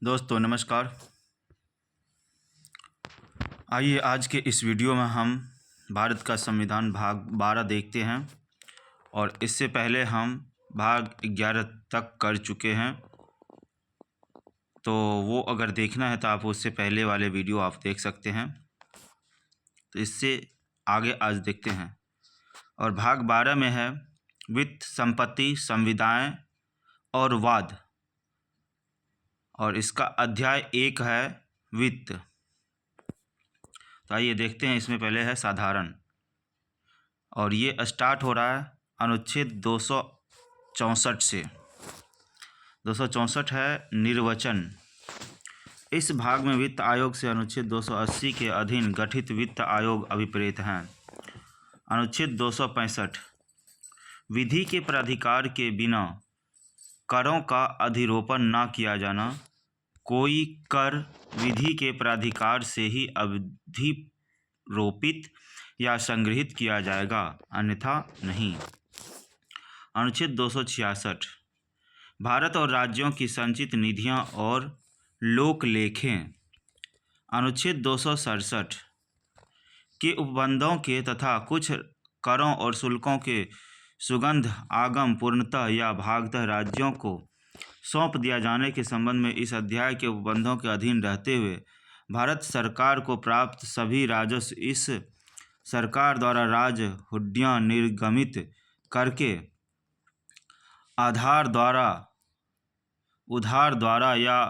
दोस्तों नमस्कार। आइए आज के इस वीडियो में हम भारत का संविधान भाग 12 देखते हैं और इससे पहले हम भाग 11 तक कर चुके हैं। तो वो अगर देखना है तो आप उससे पहले वाले वीडियो आप देख सकते हैं। तो इससे आगे आज देखते हैं और भाग 12 में है वित्त, संपत्ति, संविदाएं और वाद, और इसका अध्याय 1 है वित्त। तो आइए देखते हैं। इसमें पहले है साधारण और ये स्टार्ट हो रहा है अनुच्छेद 264 से। 264 है निर्वचन। इस भाग में वित्त आयोग से अनुच्छेद 280 के अधीन गठित वित्त आयोग अभिप्रेत हैं। अनुच्छेद 265 विधि के प्राधिकार के बिना करों का अधिरोपण न किया जाना। कोई कर विधि के प्राधिकार से ही अधिरोपित या संग्रहित किया जाएगा, अन्यथा नहीं। अनुच्छेद 266 भारत और राज्यों की संचित निधियां और लोक लेखें। अनुच्छेद 267 के उपबंधों के तथा कुछ करों और शुल्कों के सुगंध आगम पूर्णतः या भागतः राज्यों को सौंप दिया जाने के संबंध में इस अध्याय के उपबंधों के अधीन रहते हुए भारत सरकार को प्राप्त सभी राजस्व इस सरकार द्वारा राज हुड्डियां निर्गमित करके उधार द्वारा या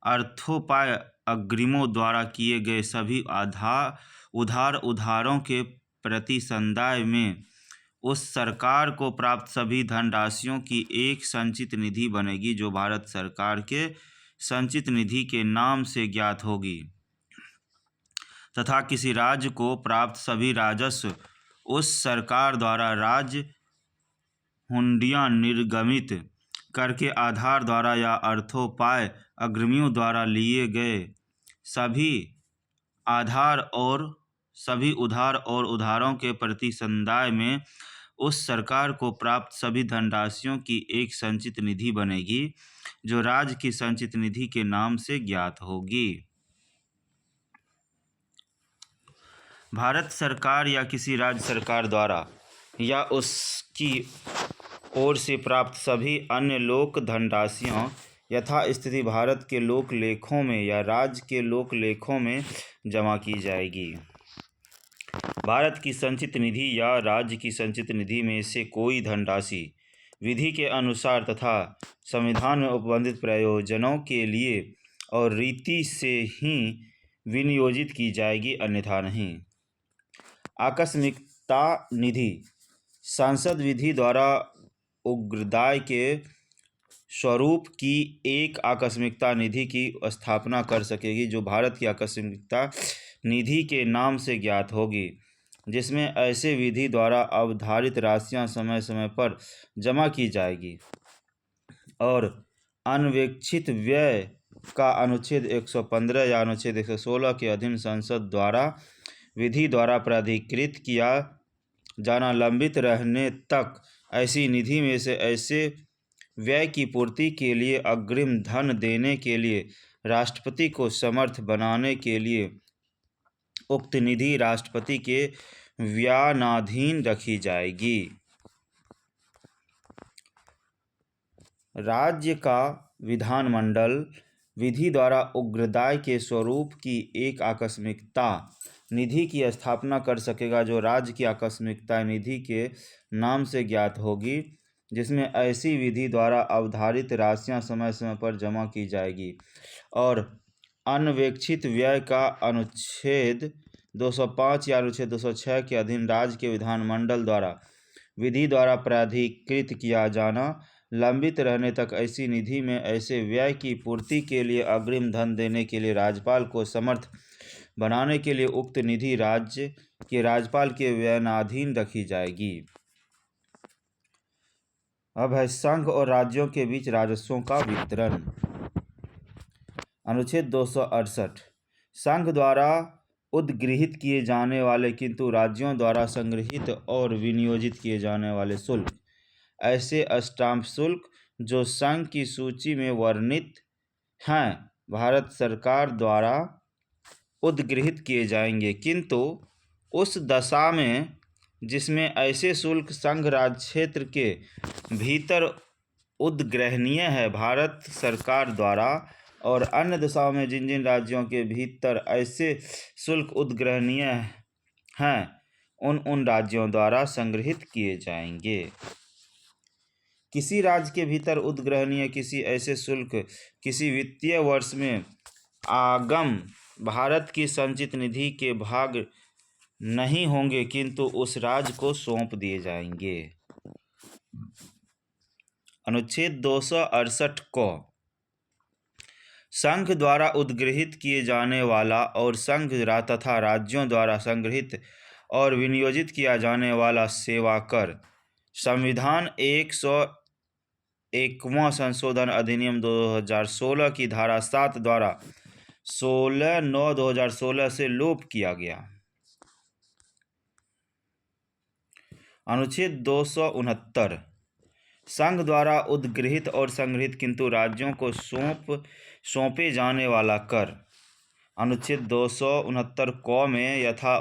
अर्थोपाय अग्रिमों द्वारा किए गए सभी उधारों के प्रति संदाय में उस सरकार को प्राप्त सभी धनराशियों की एक संचित निधि बनेगी, जो भारत सरकार के संचित निधि के नाम से ज्ञात होगी, तथा किसी राज्य को प्राप्त सभी राजस्व उस सरकार द्वारा राज हुंडियां निर्गमित करके आधार द्वारा या अर्थोपाय अग्रिमों द्वारा लिए गए सभी उधार और उधारों के प्रति संदाय में उस सरकार को प्राप्त सभी धनराशियों की एक संचित निधि बनेगी, जो राज्य की संचित निधि के नाम से ज्ञात होगी। भारत सरकार या किसी राज्य सरकार द्वारा या उसकी ओर से प्राप्त सभी अन्य लोक धनराशियाँ यथास्थिति भारत के लोक लेखों में या राज्य के लोक लेखों में जमा की जाएगी। भारत की संचित निधि या राज्य की संचित निधि में से कोई धनराशि विधि के अनुसार तथा संविधान में उपबंधित प्रयोजनों के लिए और रीति से ही विनियोजित की जाएगी, अन्यथा नहीं। आकस्मिकता निधि संसद विधि द्वारा उग्रदाय के स्वरूप की एक आकस्मिकता निधि की स्थापना कर सकेगी, जो भारत की आकस्मिकता निधि के नाम से ज्ञात होगी, जिसमें ऐसे विधि द्वारा अवधारित राशियां समय समय पर जमा की जाएगी और अनवेक्षित व्यय का अनुच्छेद 115 या अनुच्छेद 116 के अधीन संसद द्वारा विधि द्वारा प्राधिकृत किया जाना लंबित रहने तक ऐसी निधि में से ऐसे व्यय की पूर्ति के लिए अग्रिम धन देने के लिए राष्ट्रपति को समर्थ बनाने के लिए उक्त निधि राष्ट्रपति के व्ययनाधीन रखी जाएगी। राज्य का विधानमंडल विधि द्वारा उग्रदाय के स्वरूप की एक आकस्मिकता निधि की स्थापना कर सकेगा, जो राज्य की आकस्मिकता निधि के नाम से ज्ञात होगी, जिसमें ऐसी विधि द्वारा अवधारित राशियां समय समय पर जमा की जाएगी और अनवेक्षित व्यय का अनुच्छेद 205 या अनुच्छेद 206 के अधीन राज्य के विधानमंडल द्वारा विधि द्वारा प्राधिकृत किया जाना लंबित रहने तक ऐसी निधि में ऐसे व्यय की पूर्ति के लिए अग्रिम धन देने के लिए राज्यपाल को समर्थ बनाने के लिए उक्त निधि राज्य के राज्यपाल के व्ययनाधीन रखी जाएगी। अब है संघ और राज्यों के बीच राजस्वों का वितरण। अनुच्छेद 268 संघ द्वारा उद्गृहित किए जाने वाले किंतु राज्यों द्वारा संग्रहित और विनियोजित किए जाने वाले शुल्क, ऐसे स्टाम्प शुल्क जो संघ की सूची में वर्णित हैं भारत सरकार द्वारा उद्गृहित किए जाएंगे, किंतु उस दशा में जिसमें ऐसे शुल्क संघ राज्य क्षेत्र के भीतर उद्ग्रहणीय है भारत सरकार द्वारा, और अन्य दशाओं में जिन जिन राज्यों के भीतर ऐसे शुल्क उद्ग्रहणीय हैं उन राज्यों द्वारा संग्रहित किए जाएंगे। किसी राज्य के भीतर उद्ग्रहणीय किसी ऐसे शुल्क किसी वित्तीय वर्ष में आगम भारत की संचित निधि के भाग नहीं होंगे, किंतु उस राज्य को सौंप दिए जाएंगे। अनुच्छेद 268 को संघ द्वारा उद्गृहित किए जाने वाला और संघ तथा राज्यों द्वारा संग्रहित और विनियोजित किया जाने वाला सेवा कर संविधान 101वां संशोधन अधिनियम 2016 की धारा 7 द्वारा 16/9/2016 से लोप किया गया। अनुच्छेद 269 संघ द्वारा उद्गृहित और संग्रहित किंतु राज्यों को सौंपे जाने वाला कर। अनुच्छेद 269 क में यथा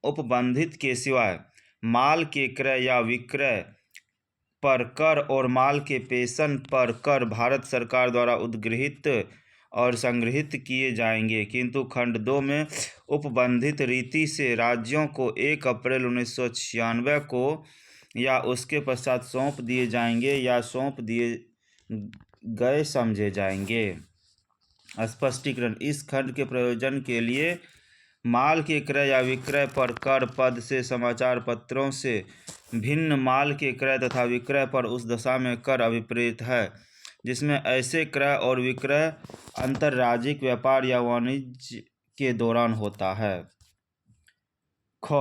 उपबंधित के सिवाय माल के क्रय या विक्रय पर कर और माल के प्रेषण पर कर भारत सरकार द्वारा उद्गृहित और संग्रहित किए जाएंगे, किंतु खंड 2 में उपबंधित रीति से राज्यों को 1 अप्रैल 1996 को या उसके पश्चात सौंप दिए जाएंगे या सौंप दिए गए समझे जाएंगे। स्पष्टीकरण। इस खंड के प्रयोजन के लिए माल के क्रय या विक्रय पर कर पद से समाचार पत्रों से भिन्न माल के क्रय तथा विक्रय पर उस दशा में कर अभिप्रेत है जिसमें ऐसे क्रय और विक्रय अंतर्राज्यिक व्यापार या वाणिज्य के दौरान होता है। ख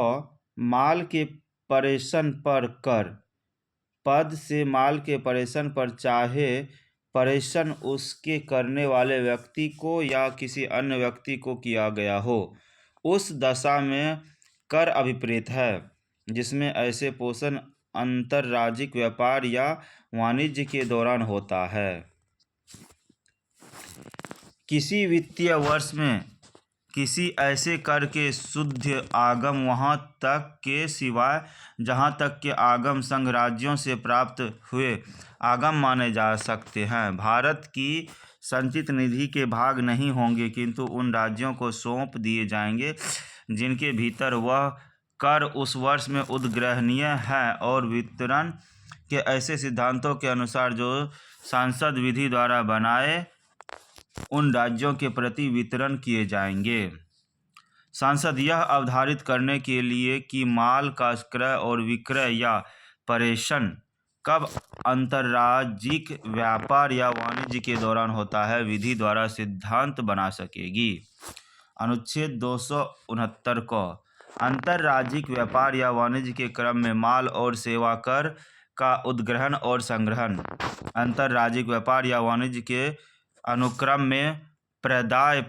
माल के प्रेषण पर कर पद से माल के प्रेषण पर चाहे प्रेषण उसके करने वाले व्यक्ति को या किसी अन्य व्यक्ति को किया गया हो उस दशा में कर अभिप्रेत है जिसमें ऐसे पोषण अंतर्राज्यिक व्यापार या वाणिज्य के दौरान होता है। किसी वित्तीय वर्ष में किसी ऐसे कर के शुद्ध आगम वहाँ तक के सिवाय जहाँ तक के आगम संघ राज्यों से प्राप्त हुए आगम माने जा सकते हैं भारत की संचित निधि के भाग नहीं होंगे, किंतु उन राज्यों को सौंप दिए जाएंगे जिनके भीतर वह कर उस वर्ष में उद्ग्रहणीय है और वितरण के ऐसे सिद्धांतों के अनुसार जो सांसद विधि द्वारा बनाए उन राज्यों के प्रति वितरण किए जाएंगे। सांसद यह अवधारित करने के लिए कि माल का क्रय और विक्रय या प्रेषण कब अंतर्राज्यिक व्यापार या वाणिज्य के दौरान होता है विधि द्वारा सिद्धांत बना सकेगी। अनुच्छेद 269 को अंतर्राज्यिक व्यापार या वाणिज्य के क्रम में माल और सेवा कर का उद्ग्रहण और संग्रहण अंतर्राज्यिक व्यापार या वाणिज्य के अनुक्रम में प्रदाय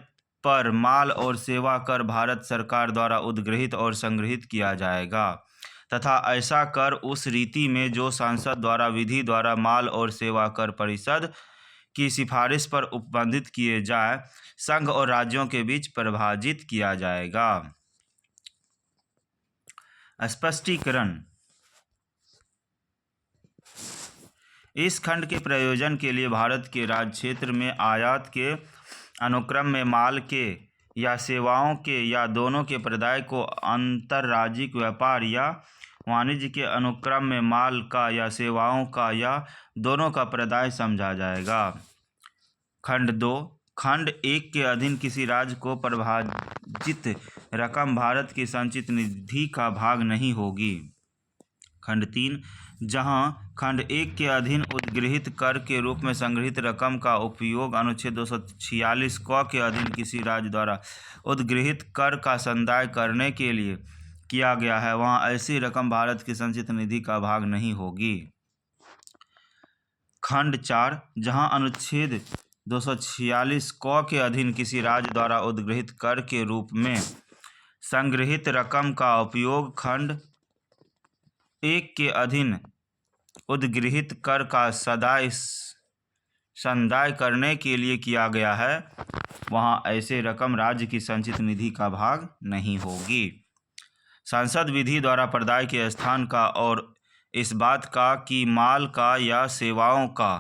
पर माल और सेवा कर भारत सरकार द्वारा उद्गृहित और संग्रहित किया जाएगा तथा ऐसा कर उस रीति में जो सांसद द्वारा विधि द्वारा माल और सेवा कर परिषद की सिफारिश पर उपबंधित किए जाए संघ और राज्यों के बीच परिभाषित किया जाएगा। स्पष्टीकरण। इस खंड के प्रयोजन के लिए भारत के राज्य क्षेत्र में आयात के अनुक्रम में माल के या सेवाओं के या दोनों के प्रदाय को अंतर्राज्यिक व्यापार या वाणिज्य के अनुक्रम में माल का या सेवाओं का या दोनों का प्रदाय समझा जाएगा। खंड 2 खंड 1 के अधीन किसी राज्य को परिभाषित रकम भारत की संचित निधि का भाग नहीं होगी। खंड 3 जहां खंड 1 के अधीन उद्गृहित कर के रूप में संग्रहित रकम का उपयोग अनुच्छेद 246 क के अधीन किसी राज्य द्वारा उद्गृहित कर का संदाय करने के लिए किया गया है वहां ऐसी रकम भारत की संचित निधि का भाग नहीं होगी। खंड 4 जहां अनुच्छेद 246 क के अधीन किसी राज्य द्वारा उद्गृहित कर के रूप में संग्रहित रकम का उपयोग खंड 1 के अधीन उद्गृहित कर का सदाय संदाय करने के लिए किया गया है, वहाँ ऐसे रकम राज्य की संचित निधि का भाग नहीं होगी। संसद विधि द्वारा प्रदाय के स्थान का और इस बात का कि माल का या सेवाओं का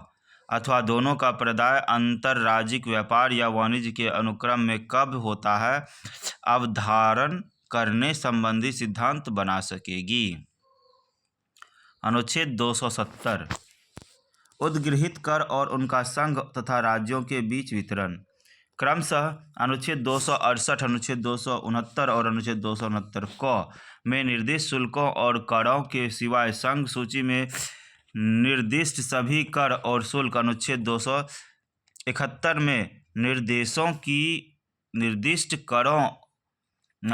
अथवा दोनों का प्रदाय अंतरराज्यिक व्यापार या वाणिज्य के अनुक्रम में कब होता है, अवधारण करने संबंधी सिद्धांत बना सकेगी। अनुच्छेद 270 उद्गृहित कर और उनका संघ तथा राज्यों के बीच वितरण। क्रमशः अनुच्छेद 268, अनुच्छेद 269 और अनुच्छेद 269 क में निर्दिष्ट शुल्कों और करों के सिवाय संघ सूची में निर्दिष्ट सभी कर और शुल्क अनुच्छेद 271 में निर्देशों की निर्दिष्ट करों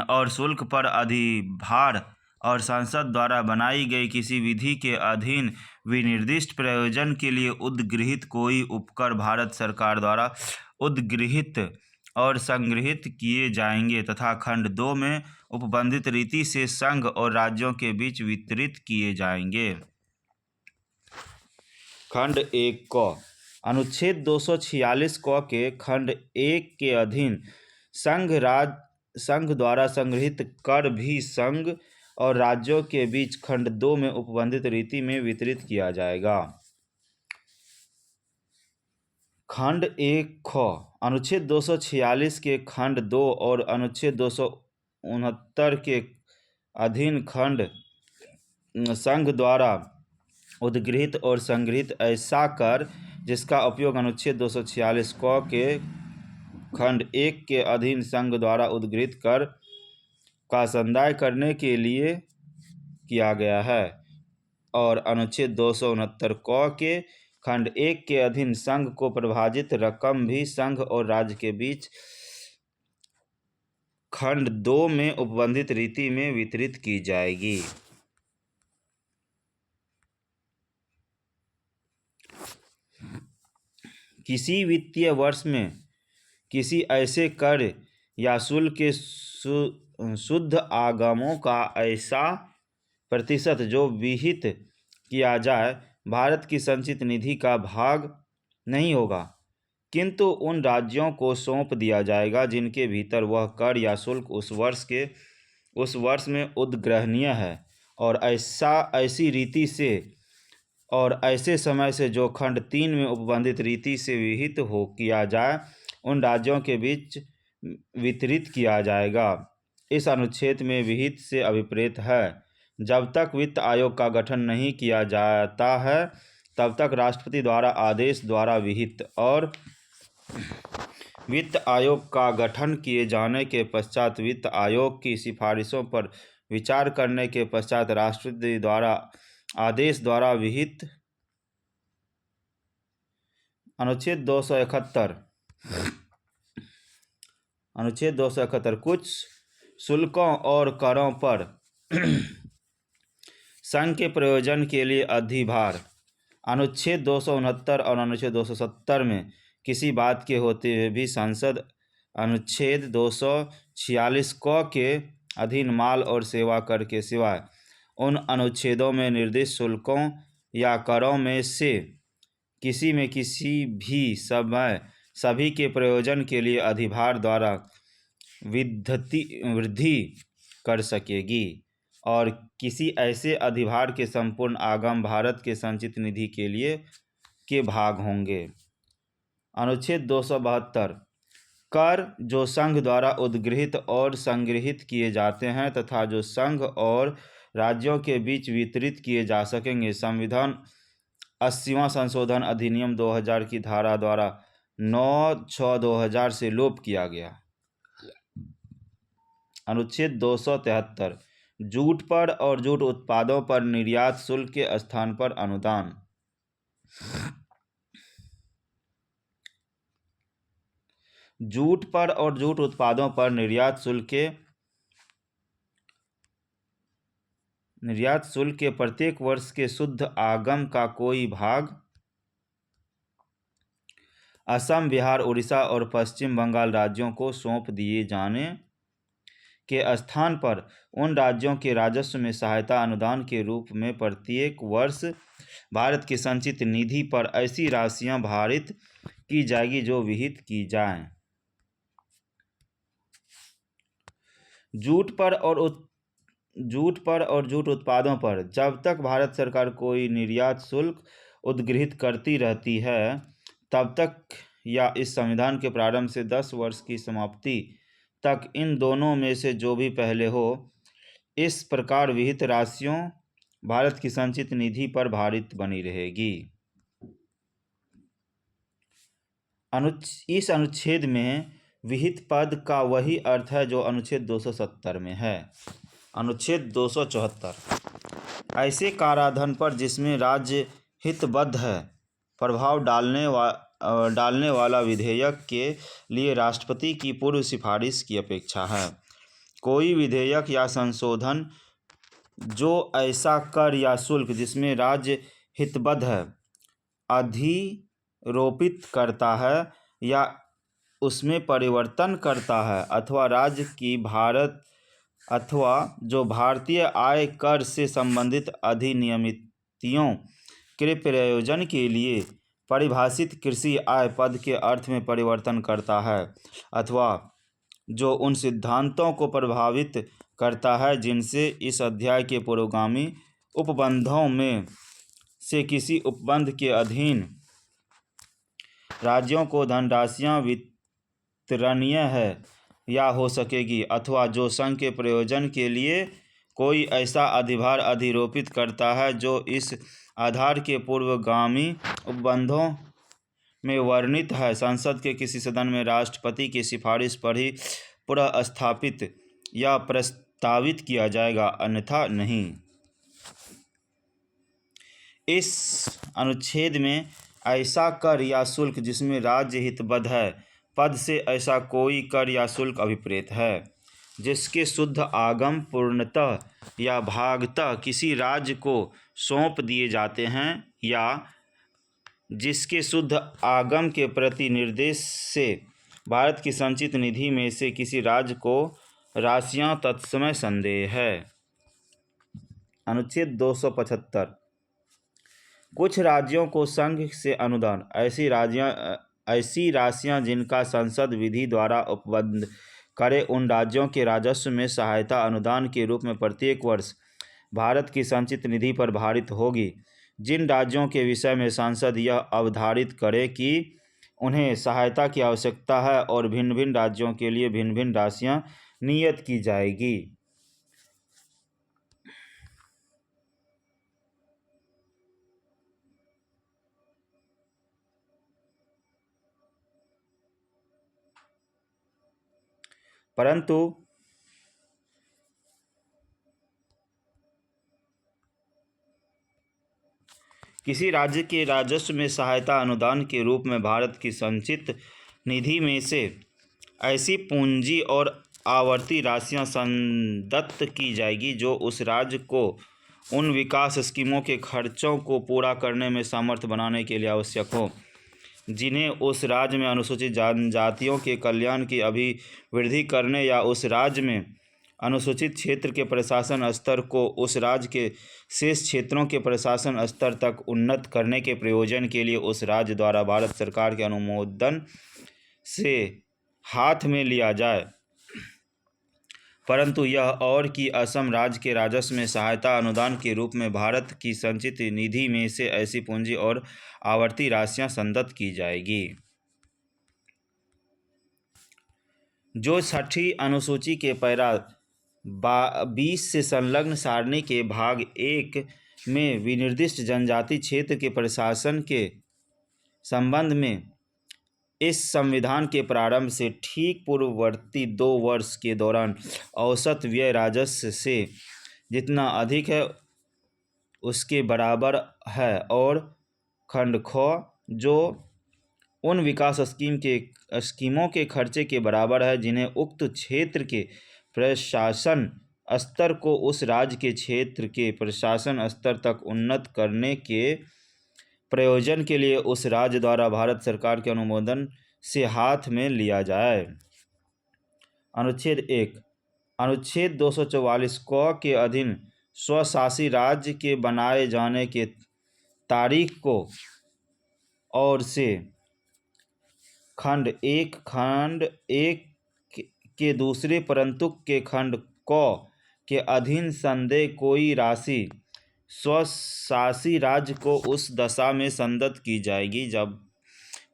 और शुल्क पर अधिभार और संसद द्वारा बनाई गई किसी विधि के अधीन विनिर्दिष्ट प्रयोजन के लिए उद्गृहित कोई उपकर भारत सरकार द्वारा उद्गृहित और संग्रहित किए जाएंगे तथा खंड 2 में उपबंधित रीति से संघ और राज्यों के बीच वितरित किए जाएंगे। खंड 1 क अनुच्छेद 246 क के खंड 1 के अधीन संघ द्वारा संग्रहित कर भी संघ और राज्यों के बीच खंड 2 में उपबंधित रीति में वितरित किया जाएगा। खंड 1 ख अनुच्छेद 246 के खंड 2 और अनुच्छेद 269 के अधीन खंड संघ द्वारा उद्गृहित और संग्रहित ऐसा कर जिसका उपयोग अनुच्छेद 246 क के खंड 1 के अधीन संघ द्वारा उद्गृहित कर का संदाय करने के लिए किया गया है और अनुच्छेद 269 क के खंड 1 के अधीन संघ को प्रभाजित रकम भी संघ और राज्य के बीच खंड 2 में उपबंधित रीति में वितरित की जाएगी। किसी वित्तीय वर्ष में किसी ऐसे कर या शुल्क के शुद्ध आगमों का ऐसा प्रतिशत जो विहित किया जाए भारत की संचित निधि का भाग नहीं होगा, किंतु उन राज्यों को सौंप दिया जाएगा जिनके भीतर वह कर या शुल्क उस वर्ष में उद्ग्रहणीय है और ऐसी रीति से और ऐसे समय से जो खंड 3 में उपबंधित रीति से विहित हो किया जाए उन राज्यों के बीच वितरित किया जाएगा। इस अनुच्छेद में विहित से अभिप्रेत है जब तक वित्त आयोग का गठन नहीं किया जाता है तब तक राष्ट्रपति द्वारा आदेश द्वारा विहित और वित्त आयोग का गठन किए जाने के पश्चात वित्त आयोग की सिफारिशों पर विचार करने के पश्चात राष्ट्रपति द्वारा आदेश द्वारा विहित। अनुच्छेद 271 कुछ शुल्कों और करों पर संघ के प्रयोजन के लिए अधिभार। अनुच्छेद 269 और अनुच्छेद 270 में किसी बात के होते हुए भी संसद अनुच्छेद 246 क के अधीन माल और सेवा कर के सिवाय उन अनुच्छेदों में निर्दिष्ट शुल्कों या करों में से किसी में किसी भी समय सभी के प्रयोजन के लिए अधिभार द्वारा वृद्धि कर सकेगी और किसी ऐसे अधिभार के संपूर्ण आगम भारत के संचित निधि के लिए के भाग होंगे। अनुच्छेद 272 कर जो संघ द्वारा उद्गृहित और संग्रहित किए जाते हैं तथा जो संघ और राज्यों के बीच वितरित किए जा सकेंगे संविधान 80वां संशोधन अधिनियम 2000 की धारा द्वारा 9/6/2000 से लोप किया गया। अनुच्छेद 273 जूट पर और जूट उत्पादों पर निर्यात शुल्क के स्थान पर अनुदान। जूट पर और जूट उत्पादों पर निर्यात शुल्क के प्रत्येक वर्ष के शुद्ध आगम का कोई भाग असम, बिहार, उड़ीसा और पश्चिम बंगाल राज्यों को सौंप दिए जाने के स्थान पर उन राज्यों के राजस्व में सहायता अनुदान के रूप में प्रत्येक वर्ष भारत की संचित निधि पर ऐसी राशियां भारित की जाएगी जो विहित की जाएं। जूट पर और जूट उत्पादों पर जब तक भारत सरकार कोई निर्यात शुल्क उद्गृहित करती रहती है तब तक या इस संविधान के प्रारंभ से 10 वर्ष की समाप्ति तक इन दोनों में से जो भी पहले हो, इस प्रकार विहित राशियों भारत की संचित निधि पर भारित बनी रहेगी। इस अनुच्छेद में विहित पद का वही अर्थ है जो अनुच्छेद 270 में है। अनुच्छेद 274 ऐसे कराधान पर जिसमें राज्य हितबद्ध है प्रभाव डालने वाला विधेयक के लिए राष्ट्रपति की पूर्व सिफारिश की अपेक्षा है। कोई विधेयक या संशोधन जो ऐसा कर या शुल्क जिसमें राज्य हितबद्ध है अधिरोपित करता है या उसमें परिवर्तन करता है अथवा राज्य की अथवा जो भारतीय आय कर से संबंधित अधिनियमितियों के प्रयोजन के लिए परिभाषित कृषि आय पद के अर्थ में परिवर्तन करता है अथवा जो उन सिद्धांतों को प्रभावित करता है जिनसे इस अध्याय के पूर्वगामी उपबंधों में से किसी उपबंध के अधीन राज्यों को धनराशियां वितरणीय है या हो सकेगी अथवा जो संघ के प्रयोजन के लिए कोई ऐसा अधिभार अधिरोपित करता है जो इस आधार के पूर्वगामी उपबंधों में वर्णित है, संसद के किसी सदन में राष्ट्रपति की सिफारिश पर ही पुनर्स्थापित या प्रस्तावित किया जाएगा, अन्यथा नहीं। इस अनुच्छेद में ऐसा कर या शुल्क जिसमें राज्य हितबद्ध है पद से ऐसा कोई कर या शुल्क अभिप्रेत है जिसके शुद्ध आगम पूर्णतः या भागतः किसी राज्य को सौंप दिए जाते हैं या जिसके शुद्ध आगम के प्रति निर्देश से भारत की संचित निधि में से किसी राज्य को राशियां तत्समय संदेह है। अनुच्छेद 275 कुछ राज्यों को संघ से अनुदान ऐसी राशियां जिनका संसद विधि द्वारा उपबंध करे उन राज्यों के राजस्व में सहायता अनुदान के रूप में प्रत्येक वर्ष भारत की संचित निधि पर भारित होगी। जिन राज्यों के विषय में संसद यह अवधारित करे कि उन्हें सहायता की आवश्यकता है और भिन्न भिन्न राज्यों के लिए भिन्न भिन्न राशियां नियत की जाएगी। परंतु किसी राज्य के राजस्व में सहायता अनुदान के रूप में भारत की संचित निधि में से ऐसी पूंजी और आवर्ती राशियां संदत्त की जाएगी जो उस राज्य को उन विकास स्कीमों के खर्चों को पूरा करने में समर्थ बनाने के लिए आवश्यक हो जिन्हें उस राज्य में अनुसूचित जनजातियों के कल्याण की अभिवृद्धि करने या उस राज्य में अनुसूचित क्षेत्र के प्रशासन स्तर को उस राज्य के शेष क्षेत्रों के प्रशासन स्तर तक उन्नत करने के प्रयोजन के लिए उस राज्य द्वारा भारत सरकार के अनुमोदन से हाथ में लिया जाए। परंतु यह और कि असम राज्य के राजस्व में सहायता अनुदान के रूप में भारत की संचित निधि में से ऐसी पूंजी और आवर्ती राशियां संदत्त की जाएगी जो छठी अनुसूची के पैरा 20 से संलग्न सारणी के भाग 1 में विनिर्दिष्ट जनजाति क्षेत्र के प्रशासन के संबंध में इस संविधान के प्रारंभ से ठीक पूर्ववर्ती 2 वर्ष के दौरान औसत व्यय राजस्व से जितना अधिक है उसके बराबर है और खंड ख जो उन विकास स्कीमों के खर्चे के बराबर है जिन्हें उक्त क्षेत्र के प्रशासन स्तर को उस राज्य के क्षेत्र के प्रशासन स्तर तक उन्नत करने के प्रयोजन के लिए उस राज्य द्वारा भारत सरकार के अनुमोदन से हाथ में लिया जाए। अनुच्छेद 1 अनुच्छेद 244 क के अधीन स्वशासी राज्य के बनाए जाने के तारीख को और से खंड एक के दूसरे परंतु के खंड क के अधीन संदेह कोई राशि स्वशासी राज्य को उस दशा में संदत की जाएगी जब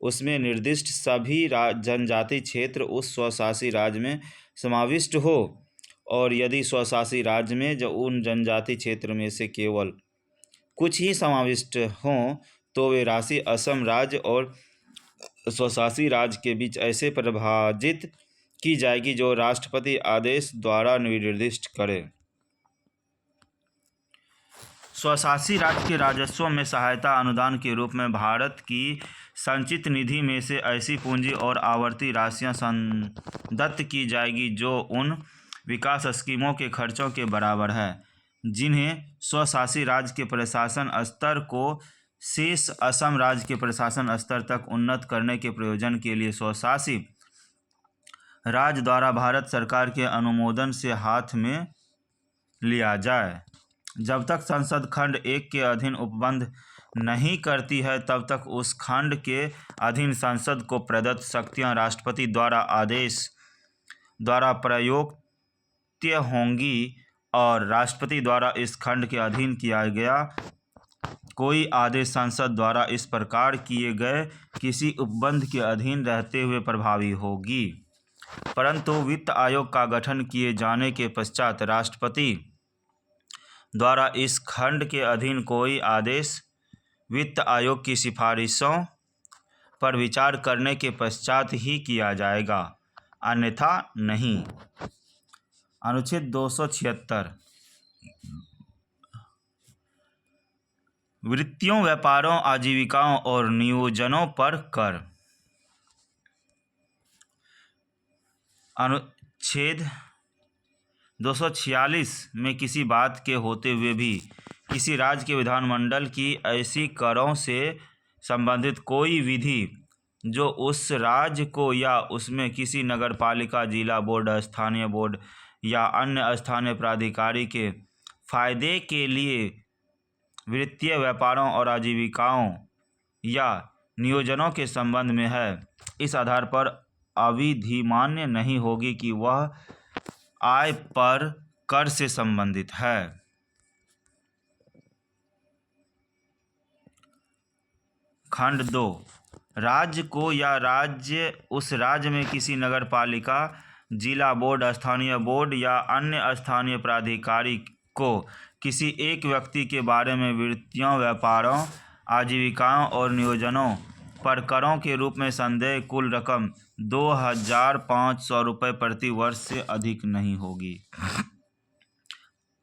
उसमें निर्दिष्ट सभी जनजाति क्षेत्र उस स्वशासी राज्य में समाविष्ट हो, और यदि स्वशासी राज्य में जो उन जनजाति क्षेत्र में से केवल कुछ ही समाविष्ट हों तो वे राशि असम राज्य और स्वशासी राज्य के बीच ऐसे परिभाषित की जाएगी जो राष्ट्रपति आदेश द्वारा निर्दिष्ट करे। स्वशासी राज्य के राजस्व में सहायता अनुदान के रूप में भारत की संचित निधि में से ऐसी पूंजी और आवर्ती राशियां संदत्त की जाएगी जो उन विकास स्कीमों के खर्चों के बराबर है जिन्हें स्वशासी राज्य के प्रशासन स्तर को शेष असम राज्य के प्रशासन स्तर तक उन्नत करने के प्रयोजन के लिए स्वशासी राज्य द्वारा भारत सरकार के अनुमोदन से हाथ में लिया जाए। जब तक संसद खंड 1 के अधीन उपबंध नहीं करती है तब तक उस खंड के अधीन संसद को प्रदत्त शक्तियां राष्ट्रपति द्वारा आदेश द्वारा प्रयोज्य होंगी, और राष्ट्रपति द्वारा इस खंड के अधीन किया गया कोई आदेश संसद द्वारा इस प्रकार किए गए किसी उपबंध के अधीन रहते हुए प्रभावी होगी। परंतु वित्त आयोग का गठन किए जाने के पश्चात राष्ट्रपति द्वारा इस खंड के अधीन कोई आदेश वित्त आयोग की सिफारिशों पर विचार करने के पश्चात ही किया जाएगा, अन्यथा नहीं। अनुच्छेद 276 वृत्तियों, व्यापारों, आजीविकाओं और नियोजनों पर कर। अनुच्छेद 246 में किसी बात के होते हुए भी किसी राज्य के विधानमंडल की ऐसी करों से संबंधित कोई विधि जो उस राज्य को या उसमें किसी नगरपालिका, जिला बोर्ड, स्थानीय बोर्ड या अन्य स्थानीय प्राधिकारी के फायदे के लिए वित्तीय व्यापारों और आजीविकाओं या नियोजनों के संबंध में है, इस आधार पर अविधिमान्य नहीं होगी कि वह आय पर कर से संबंधित है। खंड 2 राज्य को या राज्य उस राज्य में किसी नगरपालिका, जिला बोर्ड, स्थानीय बोर्ड या अन्य स्थानीय प्राधिकारी को किसी एक व्यक्ति के बारे में वृत्तियों, व्यापारों, आजीविकाओं और नियोजनों पर करों के रूप में संदेय कुल रकम 2,500 रुपये प्रति वर्ष से अधिक नहीं होगी।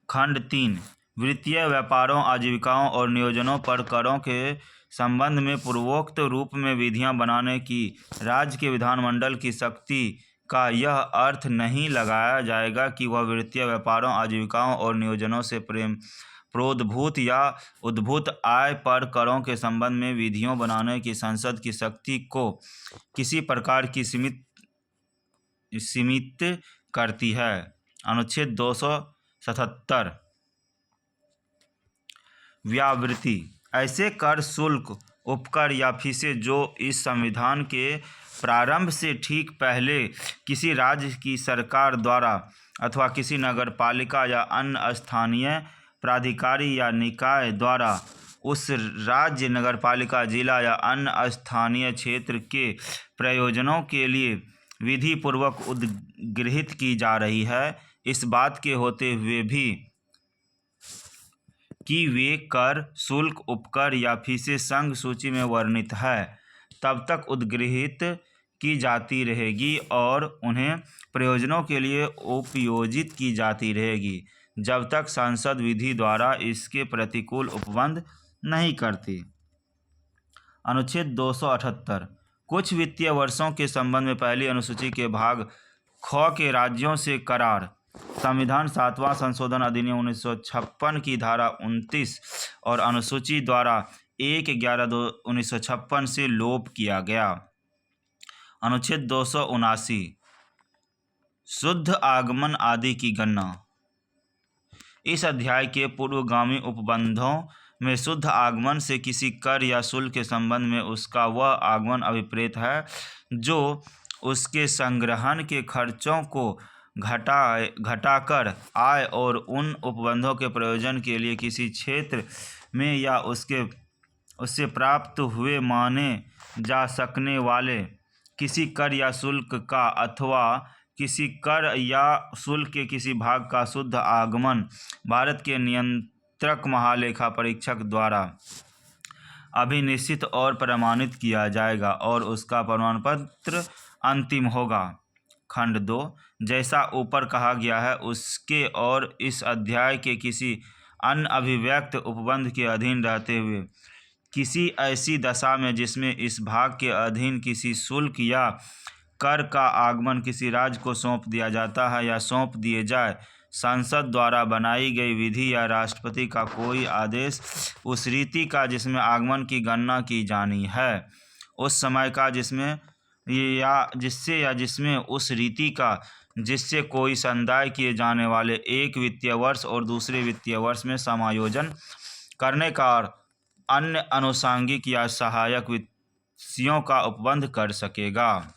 खंड 3 वित्तीय व्यापारों, आजीविकाओं और नियोजनों पर करों के संबंध में पूर्वोक्त रूप में विधियां बनाने की राज्य के विधानमंडल की शक्ति का यह अर्थ नहीं लगाया जाएगा कि वह वित्तीय व्यापारों, आजीविकाओं और नियोजनों से प्रोद्भूत या उद्भूत आय पर करों के संबंध में विधियों बनाने की संसद की शक्ति को किसी प्रकार की सीमित करती है। अनुच्छेद 277 व्यावृत्ति ऐसे कर, शुल्क, उपकर या फीसें जो इस संविधान के प्रारंभ से ठीक पहले किसी राज्य की सरकार द्वारा अथवा किसी नगरपालिका या अन्य स्थानीय प्राधिकारी या निकाय द्वारा उस राज्य, नगरपालिका, जिला या अन्य स्थानीय क्षेत्र के प्रयोजनों के लिए विधि पूर्वक उद्गृहित की जा रही है, इस बात के होते हुए भी कि वे कर, शुल्क, उपकर या फीसें संघ सूची में वर्णित है, तब तक उद्गृहित की जाती रहेगी और उन्हें प्रयोजनों के लिए उपयोजित की जाती रहेगी जब तक संसद विधि द्वारा इसके प्रतिकूल उपबंध नहीं करती। अनुच्छेद 278 कुछ वित्तीय वर्षों के संबंध में पहली अनुसूची के भाग ख के राज्यों से करार संविधान 7वां संशोधन अधिनियम 1956 की धारा 29 और अनुसूची द्वारा 1/11/1956 से लोप किया गया। अनुच्छेद 279 शुद्ध आगमन आदि की गणना। इस अध्याय के पूर्वगामी उपबंधों में शुद्ध आगमन से किसी कर या शुल्क के संबंध में उसका वह आगमन अभिप्रेत है जो उसके संग्रहण के खर्चों को घटाकर आय और उन उपबंधों के प्रयोजन के लिए किसी क्षेत्र में या उससे प्राप्त हुए माने जा सकने वाले किसी कर या शुल्क का अथवा किसी कर या शुल्क के किसी भाग का शुद्ध आगमन भारत के नियंत्रक महालेखा परीक्षक द्वारा अभिनिश्चित और प्रमाणित किया जाएगा और उसका प्रमाण पत्र अंतिम होगा। खंड 2 जैसा ऊपर कहा गया है उसके और इस अध्याय के किसी अन्य अभिव्यक्त उपबंध के अधीन रहते हुए किसी ऐसी दशा में जिसमें इस भाग के अधीन किसी शुल्क या कर का आगमन किसी राज्य को सौंप दिया जाता है या सौंप दिए जाए, संसद द्वारा बनाई गई विधि या राष्ट्रपति का कोई आदेश उस रीति का जिसमें आगमन की गणना की जानी है, उस समय का जिसमें उस रीति का जिससे कोई संदाय किए जाने वाले एक वित्तीय वर्ष और दूसरे वित्तीय वर्ष में समायोजन करने का और अन्य आनुषंगिक या सहायक विषयों का उपबंध कर सकेगा।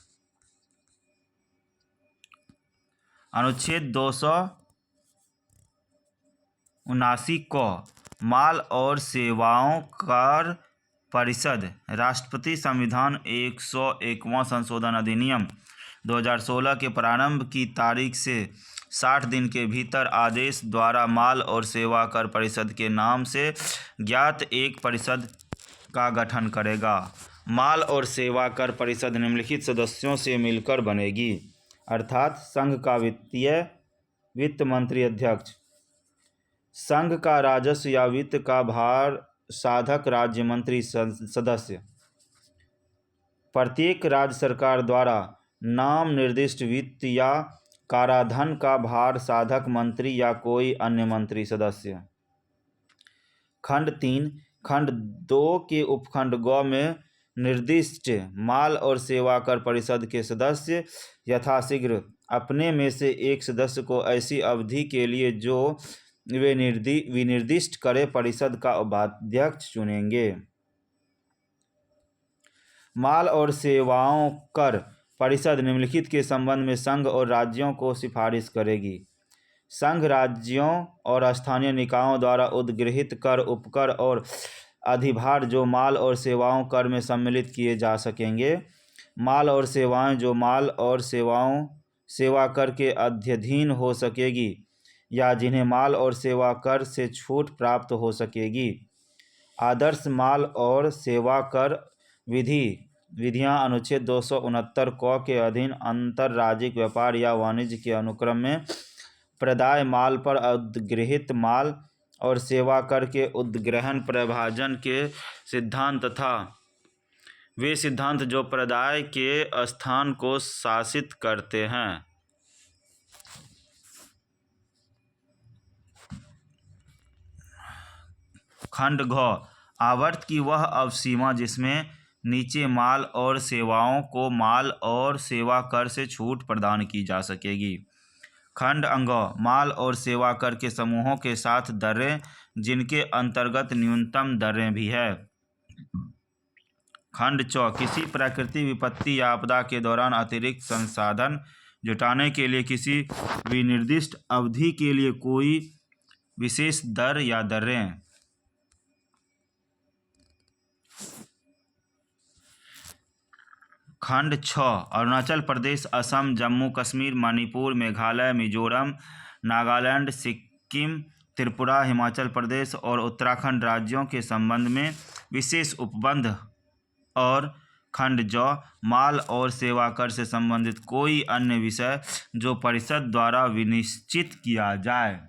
अनुच्छेद 279 को माल और सेवाओं कर परिषद राष्ट्रपति संविधान 101वां संशोधन अधिनियम 2016 के प्रारंभ की तारीख से 60 दिन के भीतर आदेश द्वारा माल और सेवा कर परिषद के नाम से ज्ञात एक परिषद का गठन करेगा। माल और सेवा कर परिषद निम्नलिखित सदस्यों से मिलकर बनेगी, अर्थात संघ का वित्त मंत्री अध्यक्ष, संघ का राजस्व या वित्त का भार साधक राज्य मंत्री सदस्य, प्रत्येक राज्य सरकार द्वारा नाम निर्दिष्ट वित्त या कराधान का भार साधक मंत्री या कोई अन्य मंत्री सदस्य। खंड 3 खंड 2 के उपखंड ग में निर्दिष्ट माल और सेवा कर परिषद के सदस्य यथाशीघ्र अपने में से एक सदस्य को ऐसी अवधि के लिए जो वे विनिर्दिष्ट करे परिषद का उपाध्यक्ष चुनेंगे। माल और सेवाओं कर परिषद निम्नलिखित के संबंध में संघ और राज्यों को सिफारिश करेगी। संघ राज्यों और स्थानीय निकायों द्वारा उद्गृहित कर, उपकर और अधिभार जो माल और सेवाओं कर में सम्मिलित किए जा सकेंगे, माल और सेवाएं जो माल और सेवा कर के अध्ययन हो सकेगी या जिन्हें माल और सेवा कर से छूट प्राप्त हो सकेगी। आदर्श माल और सेवा कर विधियां अनुच्छेद 269 क के अधीन अंतरराज्यिक व्यापार या वाणिज्य के अनुक्रम में प्रदाय माल पर उद्गृहित माल और सेवा कर के उद्ग्रहण प्रभाजन के सिद्धांत तथा वे सिद्धांत जो प्रदाय के स्थान को शासित करते हैं। खंड घ आवर्त की वह अवसीमा जिसमें नीचे माल और सेवाओं को माल और सेवा कर से छूट प्रदान की जा सकेगी। खंड अंग माल और सेवा कर के समूहों के साथ दरें जिनके अंतर्गत न्यूनतम दरें भी है। खंड 4 किसी प्राकृतिक विपत्ति या आपदा के दौरान अतिरिक्त संसाधन जुटाने के लिए किसी विनिर्दिष्ट अवधि के लिए कोई विशेष दर या दरें। खंड 6 अरुणाचल प्रदेश, असम, जम्मू कश्मीर, मणिपुर, मेघालय, मिजोरम, नागालैंड, सिक्किम, त्रिपुरा, हिमाचल प्रदेश और उत्तराखंड राज्यों के संबंध में विशेष उपबंध। और खंड ज माल और सेवा कर से संबंधित कोई अन्य विषय जो परिषद द्वारा विनिश्चित किया जाए।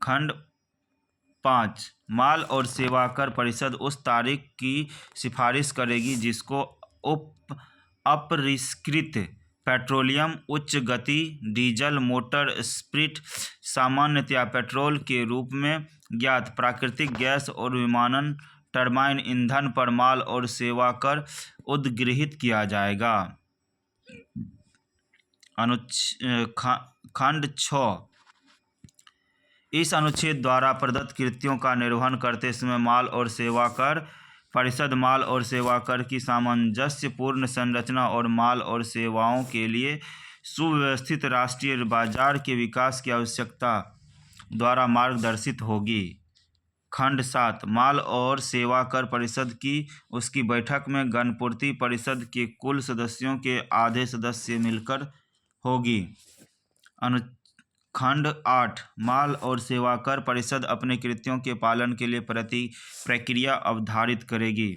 खंड 5 माल और सेवा कर परिषद उस तारीख की सिफारिश करेगी जिसको अपरिष्कृत पेट्रोलियम, उच्च गति डीजल मोटर स्पिरिट, सामान्यतया पेट्रोल के रूप में ज्ञात प्राकृतिक गैस और विमानन टरबाइन ईंधन पर माल और सेवा कर उद्गृहित किया जाएगा। खंड 6 इस अनुच्छेद द्वारा प्रदत्त कृत्यों का निर्वहन करते समय माल और सेवा कर परिषद माल और सेवा कर की सामंजस्यपूर्ण संरचना और माल और सेवाओं के लिए सुव्यवस्थित राष्ट्रीय बाजार के विकास की आवश्यकता द्वारा मार्गदर्शित होगी। खंड 7 माल और सेवा कर परिषद की उसकी बैठक में गणपूर्ति परिषद के कुल सदस्यों के आधे सदस्य मिलकर होगी। खंड 8 माल और सेवा कर परिषद अपने कृत्यों के पालन के लिए प्रक्रिया अवधारित करेगी।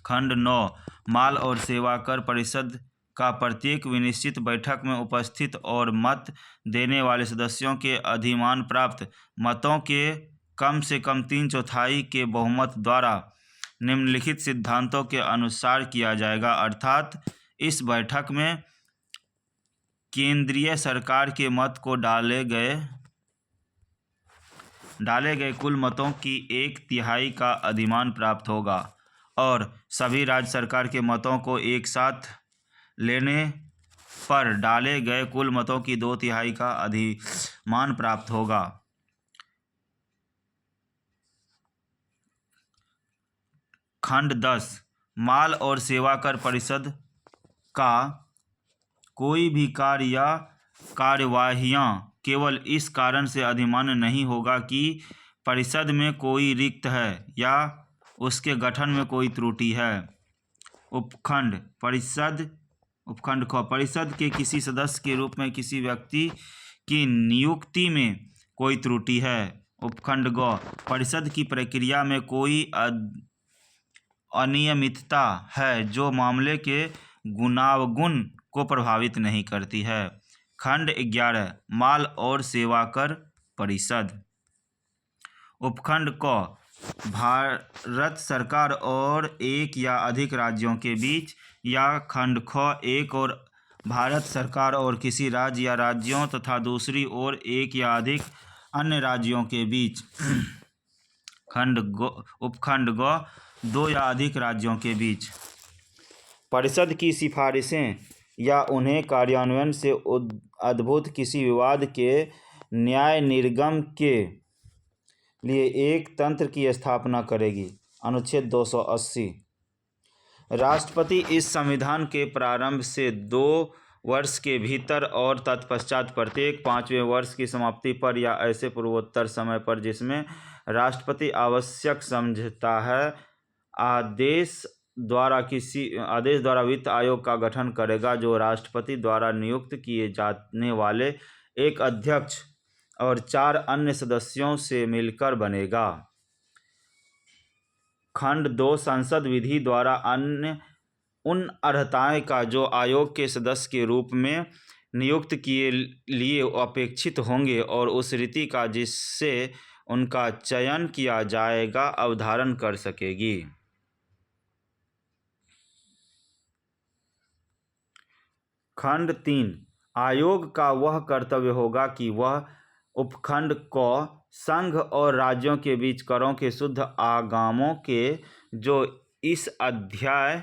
खंड 9 माल और सेवा कर परिषद का प्रत्येक विनिश्चित बैठक में उपस्थित और मत देने वाले सदस्यों के अधिमान प्राप्त मतों के कम से कम 3/4 के बहुमत द्वारा निम्नलिखित सिद्धांतों के अनुसार किया जाएगा, अर्थात इस बैठक में केंद्रीय सरकार के मत को डाले गए कुल मतों की 1/3 का अधिमान प्राप्त होगा और सभी राज्य सरकार के मतों को एक साथ लेने पर डाले गए कुल मतों की 2/3 का अधिमान प्राप्त होगा। खंड 10 माल और सेवा कर परिषद का कोई भी कार्य या कार्यवाहियां केवल इस कारण से अधिमान्य नहीं होगा कि परिषद में कोई रिक्त है या उसके गठन में कोई त्रुटि है। उपखंड ख परिषद के किसी सदस्य के रूप में किसी व्यक्ति की नियुक्ति में कोई त्रुटि है। उपखंड ग परिषद की प्रक्रिया में कोई अनियमितता है जो मामले के गुणावगुण को प्रभावित नहीं करती है। खंड 11 माल और सेवा कर परिषद। उपखंड क भारत सरकार और एक या अधिक राज्यों के बीच या खंड ख एक और भारत सरकार और किसी राज्य या राज्यों तथा दूसरी ओर एक या अधिक अन्य राज्यों के बीच। उपखंड ग 2 या अधिक राज्यों के बीच। परिषद की सिफारिशें या उन्हें कार्यान्वयन से उद्भूत किसी विवाद के न्याय निर्गम के लिए एक तंत्र की स्थापना करेगी। अनुच्छेद 280 राष्ट्रपति इस संविधान के प्रारंभ से 2 वर्ष के भीतर और तत्पश्चात प्रत्येक 5वें वर्ष की समाप्ति पर या ऐसे पूर्वोत्तर समय पर जिसमें राष्ट्रपति आवश्यक समझता है आदेश द्वारा वित्त आयोग का गठन करेगा, जो राष्ट्रपति द्वारा नियुक्त किए जाने वाले एक अध्यक्ष और 4 अन्य सदस्यों से मिलकर बनेगा। खंड 2 संसद विधि द्वारा उन अर्हताएं का जो आयोग के सदस्य के रूप में नियुक्त किए लिए अपेक्षित होंगे और उस रीति का जिससे उनका चयन किया जाएगा अवधारण कर सकेगी। खंड 3 आयोग का वह कर्तव्य होगा कि वह उपखंड को संघ और राज्यों के बीच करों के शुद्ध आगमों के जो इस अध्याय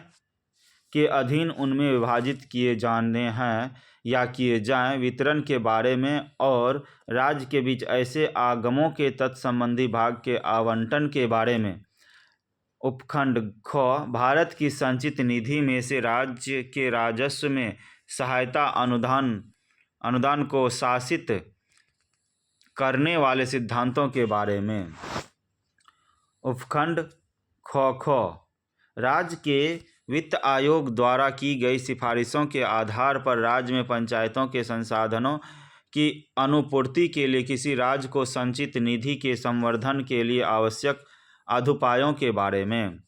के अधीन उनमें विभाजित किए जाने हैं या किए जाएं वितरण के बारे में और राज्य के बीच ऐसे आगमों के तत्संबंधी भाग के आवंटन के बारे में। उपखंड ख भारत की संचित निधि में से राज्य के राजस्व में सहायता अनुदान को शासित करने वाले सिद्धांतों के बारे में। उपखंड ख राज्य के वित्त आयोग द्वारा की गई सिफारिशों के आधार पर राज्य में पंचायतों के संसाधनों की अनुपूर्ति के लिए किसी राज्य को संचित निधि के संवर्धन के लिए आवश्यक अदुपायों के बारे में।